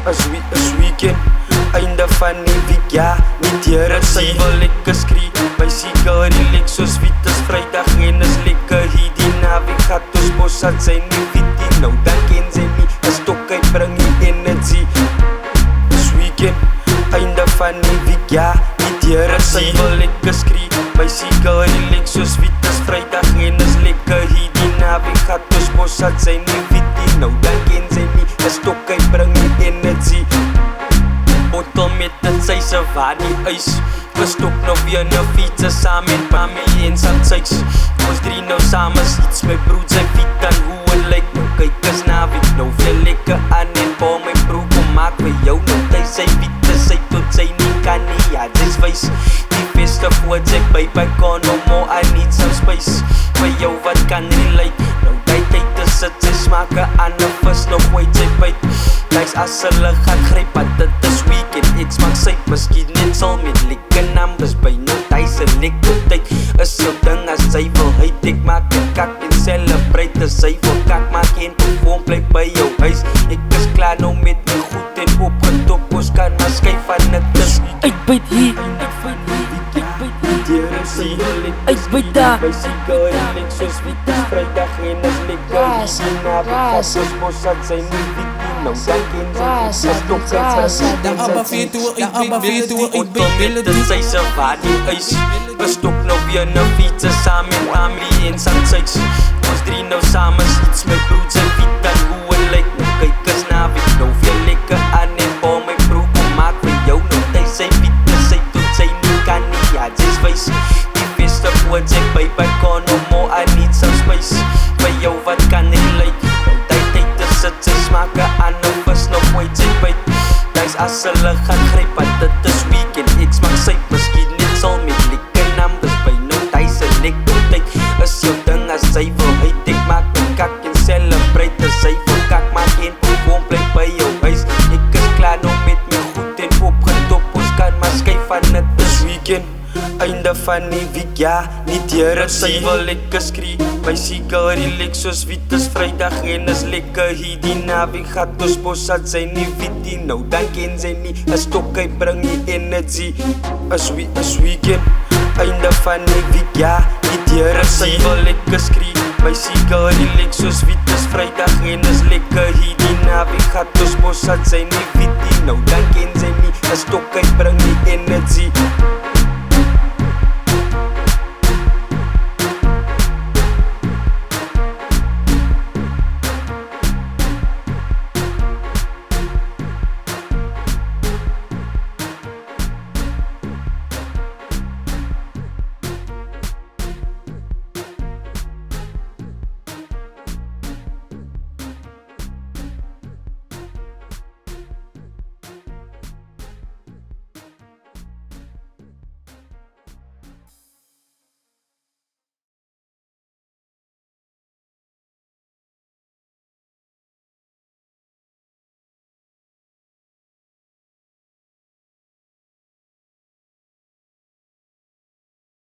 As weekend, einde van die week, ja, nie deur het sy wil lekker skree. My siekal relax soos wit as Vrydag en is lekker hier die naweek. Gaat ons bos had sy nie wit die, nou dan ken sy nie, as tokkheid bring die energie. As weekend, einde van die week, ja, nie deur het sy wil lekker skree. My siekal relax soos wit as Vrydag en is lekker hier die naweek. Gaat ons bos had sy nie wit die, nou dan ken sy nie, as tokkheid bring die energie. Bottel met het sy se waar die ys. We stop nou weer nou fietsen saam met familie en Sandsuiks. Ons drie nou saam is iets, my broed sy fiet dan hoe het lyk. Nou kyk as naweek, nou veel lekker aan en bal my broek kom maak vir jou. Nou ty sy fiet is sy tot sy nie kan nie, ja dis wys. Die beste voort sy by kan no more, I need some space. Vir jou wat kan relate, nou die tyd is sit sy smake aan en vis nog ooit sy byt. Thuis as hulle gaan gryp, want dit is weekend, ek smaak sy, miskien net sal met lekker numbers by nou thuis en lekker tyd. Is jou ding as sy wil huid, ek maak een kak en celebrate. As sy wil kak maak en perform, bly by jou huis. Ek is klaar nou met my goed en opgetop, ons kan maar skyf van het is. Uitbyt hier, uitbyt daar. My siekal relax soos wit as Vrydag en is lekker hier die naweek. Gaat ons bos had sy nie wit die, nou dan ken sy nie, as tokkheid bring die Bottel met het sy se waar die ys. We stop nou weer nou fietsen saam met familie en Sandsuiks. Ons drie nou saam is iets, my broed sy fiet dan hoe het lyk. Nou kyk as naweek, nou veel lekker aan en bal my broek kom maak vir jou. Nou ty sy fiet is sy tot sy nie kan nie, ja dis wys. Die beste voort sy by kan no more, I need some space. Vir jou wat kan relate, nou die tyd is sit sy smake aan en vis nog ooit sy byt. Thuis as hulle gaan gryp, want dit is weekend, ek smaak sy, miskien net sal met lekker numbers by nou thuis en lekker tyd. Is jou ding as sy wil huid, ek maak een kak en celebrate. As sy wil kak maak en perform, bly by jou huis. Ek is klaar nou met my goed en opgetop, ons kan maar skyf van het is weekend. Einde van die week, ja, nie deur het sy wil lekker skree. My siekal relax soos wit as Vrydag en is lekker hier die naweek. Gaat ons bos had sy nie wit die, nou dan ken sy nie, as tokkheid bring die energie. As weekend, einde van die week, ja, nie deur het sy wil lekker skree. My siekal relax soos wit as Vrydag en is lekker hier die naweek. Gaat ons bos had sy nie wit die, nou dan ken sy nie, as tokkheid bring die